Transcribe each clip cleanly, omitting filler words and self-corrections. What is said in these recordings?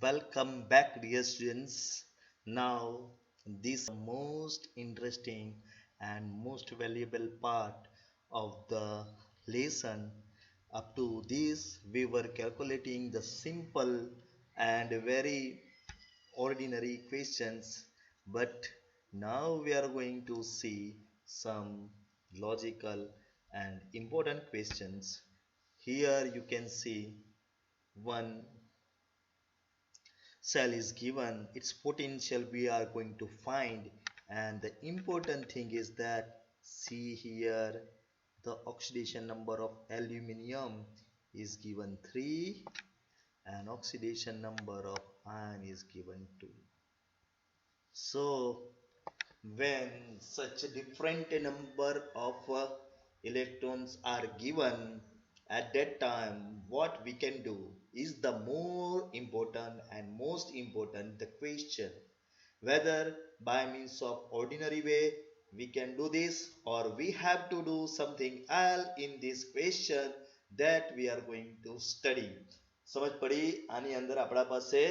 Welcome back, dear students. Now, this most interesting and most valuable part of the lesson. Up to this, we were calculating the simple and very ordinary questions, but now we are going to see some logical and important questions. Here you can see one cell is given, its potential we are going to find, and the important thing is that see here the oxidation number of aluminium is given 3 and oxidation number of iron is given 2. So when such a different number of electrons are given at that time, what we can do is the more important and most important the question whether by means of ordinary way we can do this or we have to do something else in this question that we are going to study. સમજ પડી? આની અંદર આપણા પાસે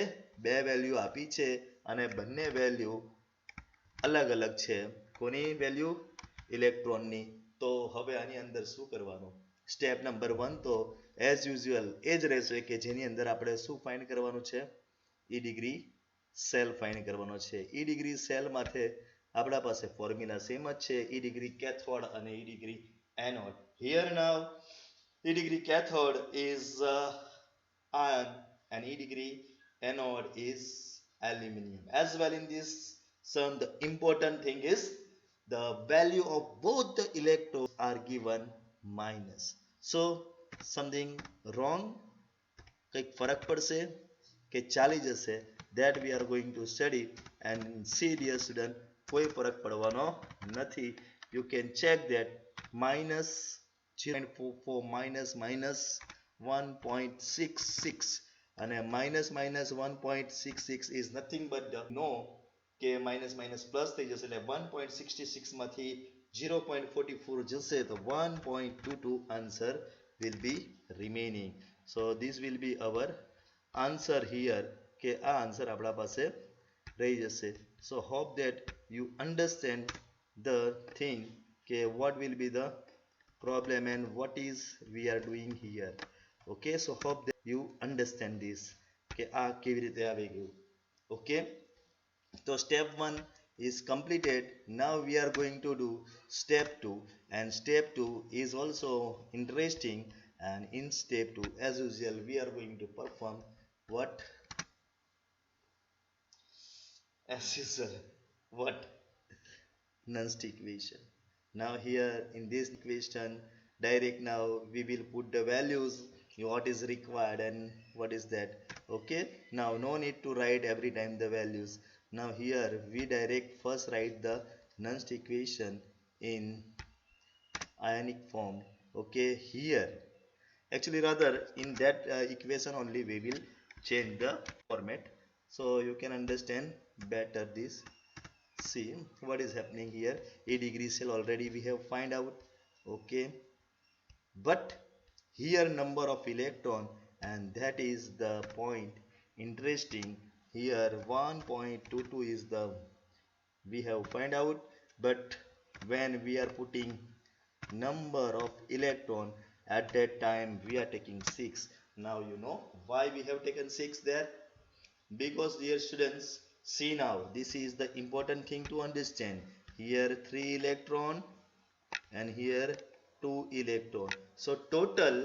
બે value આપી છે અને બંને વેલ્યુ અલગ અલગ છે. કોની વેલ્યુ? ઇલેક્ટ્રોનની. તો હવે આની અંદર શું કરવાનું? સ્ટેપ નંબર 1 તો એઝ યુઝ્યુઅલ એ જ રહેશે કે જેની અંદર આપણે શું ફાઇન્ડ કરવાનું છે? ઈ ડિગ્રી સેલ ફાઇન્ડ કરવાનો છે. ઈ ડિગ્રી સેલ માથે આપણા પાસે ફોર્મ્યુલા સેમ જ છે, ઈ ડિગ્રી કેથોડ અને E degree anode. Here now E degree cathode is iron and E degree anode is aluminium. As well in this sum, the important thing is the value of both the electrodes are given minus. So something wrong, કંઈક ફરક પડશે કે ચાલી જશે, that we are going to study and see dear student, કોઈ ફરક પડવાનો નથી. You can check that minus 0.44 minus 1.66 અને minus 1.66 is nothing but the no કે minus plus થઈ જશે એટલે 1.66 માંથી 0.44 જશે તો 1.22 answer will be remaining. So this will be our answer here કે આ answer આપણા પાસે રહી જશે. So hope that you understand the thing કે what will be the problem and what is we are doing here. Okay, so hope that you understand this કે આ કેવી રીતે આવી ગયું. Okay, so step 1 is completed. Now we are going to do step 2 and step 2 is also interesting, and in step 2 as usual we are going to perform what? As usual, what? Nernst equation. Now here in this equation direct now we will put the values what is required and what is that. Okay, now no need to write every time the values. Now here we direct first write the Nernst equation in ionic form. Okay, here actually rather in that equation only we will change the format so you can understand better this. See what is happening here. A degree cell already we have find out. Okay, but here number of electron and that is the point interesting. Here 1.22 is the we have find out, but when we are putting number of electron at that time we are taking 6. Now you know why we have taken 6 there, because dear students see now this is the important thing to understand. Here 3 electron and here 2 electron. So total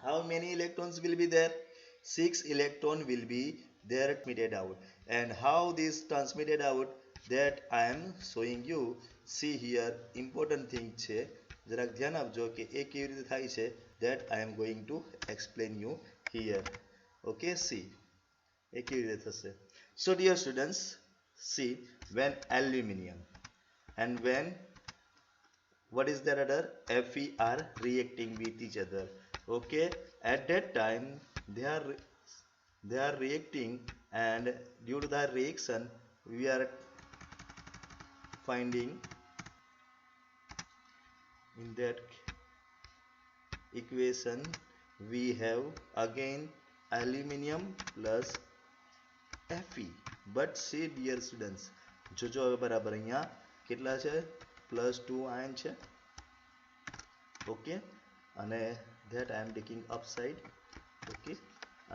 how many electrons will be there? 6 electron will be there transmitted out. And how this transmitted out that I am showing you. See here important thing છે, જરાક ધ્યાન આપજો કે એ કેવી રીતે થાય છે, that I am going to explain you here. Okay, see એ કેવી રીતે થશે. So dear students see when aluminium and when what is their other Fe are reacting with each other. Okay, at that time they are reacting, and due to the reaction we are finding in that equation we have again aluminium plus Fe. But see dear students, જોજો હવે બરાબર અહીંયા કેટલા છે +2 ion છે. Okay, અને that I am taking upside. Okay,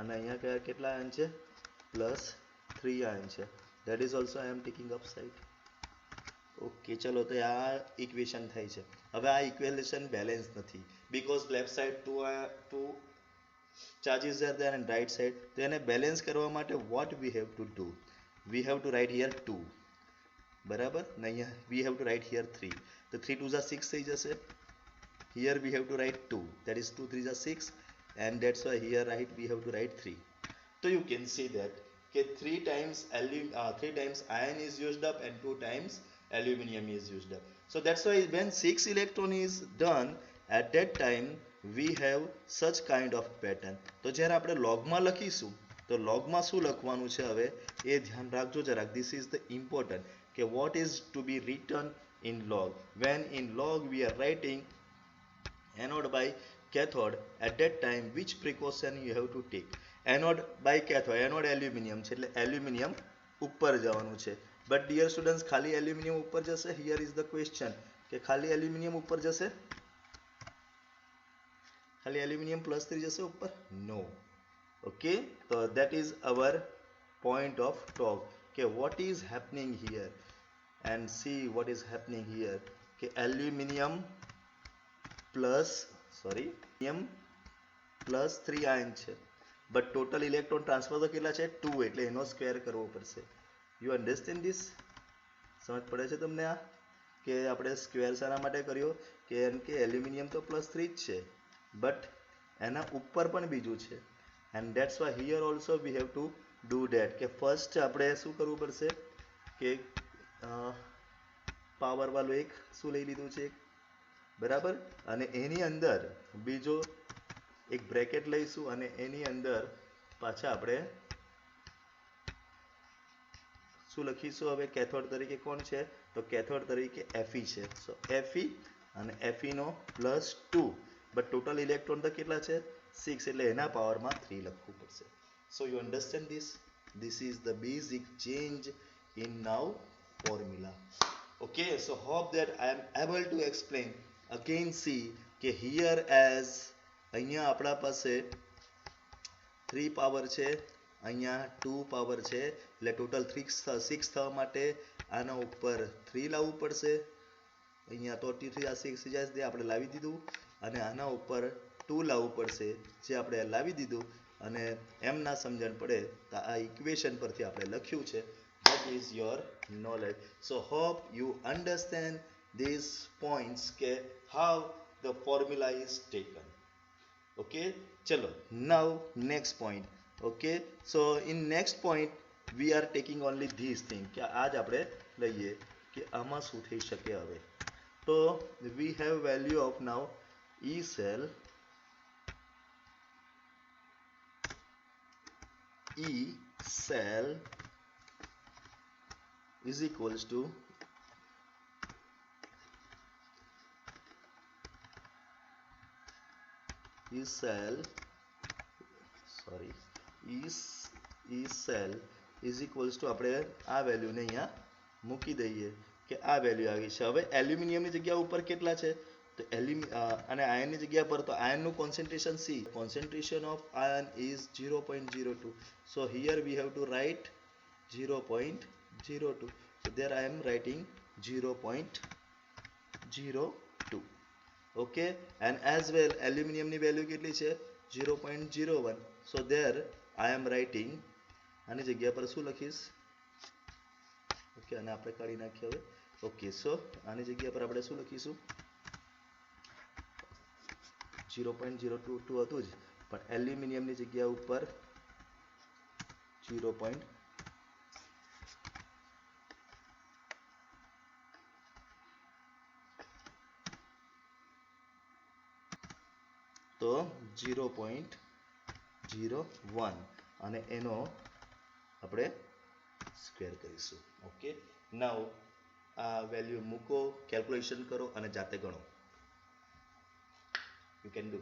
અને અહીંયા કેટલા આયન છે +3 આયન છે. that is also I am taking upside. Okay, ચલો તો આ ઇક્વેશન થાય છે. હવે આ ઇક્વેશન બેલેન્સ નથી because left side two charges are there and right side. તો એને બેલેન્સ કરવા માટે what we have to do, we have to write here 2, બરાબર ને અહીંયા we have to write here 3. તો 3 2 6 થઈ જશે. here we have to write 2, that is 2 3 6, and that's why here we have to write 3. So you can see that okay, 3 times iron is used up and 2 times aluminum is used up. So that's why when 6 electron is done, at that time we have such kind of pattern. તો જ્યારે આપણે લોગમાં લખીશું તો લોગમાં શું લખવાનું છે હવે એ ધ્યાન રાખજો જરાક. this is the important કે what is to be written in log. when in log we are writing anode by cathode, at that time which precaution you have to take. anode by cathode, anode aluminum છે એટલે aluminum ઉપર જવાનું છે. but dear students, ખાલી aluminum ઉપર જશે? here is the question કે ખાલી aluminum ઉપર જશે? ખાલી aluminum +3 જશે ઉપર? no. okay, so that is our point of talk કે what is happening here, and see what is happening here કે aluminum +3 આયન છે, but total electron transfer તો કેટલા છે 2, એટલે એનો સ્ક્વેર કરવો પડશે. you understand this? સમજ પડે છે તમને આ કે આપણે સ્ક્વેર શાના માટે કર્યો કેમ કે એલ્યુમિનિયમ તો +3 જ છે, but એના ઉપર પણ બીજું છે, and that's why here also we have to do that કે first આપણે શું કરવું પડશે કે પાવર વાળું એક શું લઈ લીધું છે બરાબર, અને એની અંદર બીજો એક બ્રેકેટ લઈશું અને એની અંદર પાછા આપણે શું લખીશું હવે કેથોડ તરીકે કોણ છે તો કેથોડ તરીકે Fe છે. સો Fe અને Fe નો +2, બટ ટોટલ ઇલેક્ટ્રોન તો કેટલા છે 6, એટલે એના પાવરમાં 3 લખવું પડશે. So you understand this is the basic change in now formula. okay, so hope that I am able to explain. again see કે here as અહીંયા આપણા પાસે 3 પાવર છે, અહીંયા 2 પાવર છે, એટલે ટોટલ 6 થવા માટે આના ઉપર 3 લાવવું પડશે. અહીંયા તો 3 આ 6 થઈ જાય આપણે લાવી દીધું, અને આના ઉપર 2 લાવવું પડશે જે આપણે લાવી દીધું, અને એમ ના સમજણ પડે તો આ ઇક્વેશન પરથી આપણે લખ્યું છે. that is your knowledge. so hope you understand these points ke how the formula is taken. okay, chalo now next point. okay, so in next point we are taking only these thing કે આજ આપણે લઈએ કે આમાં શું થઈ શકે હવે. તો we have value of now E cell is equals to E cell is equals to આપણે આ વેલ્યુને અહીંયા મૂકી દઈએ કે આ વેલ્યુ આવી છે. હવે એલ્યુમિનિયમની જગ્યા ઉપર કેટલા છે તો અને આયનની જગ્યા પર તો આયનનું concentration C, concentration of iron is 0.02. so here we have to write 0.02. so there I am writing 0.02. okay, and as well aluminum ની વેલ્યુ કેટલી છે 0.01. so there I am writing આની જગ્યા પર શું લખીશ ઓકે, અને આપણે કાઢી નાખીએ હવે. ઓકે, સો આની જગ્યા પર આપણે શું લખીશું 0.022 હતું જ, પણ એલ્યુમિનિયમની જગ્યા ઉપર 0. તો 0.01 અને એનો આપણે સ્ક્વેર કરીશું. ઓકે, નાઉ આ વેલ્યુ મૂકો, કેલ્ક્યુલેશન કરો અને જાતે ગણો. You can do.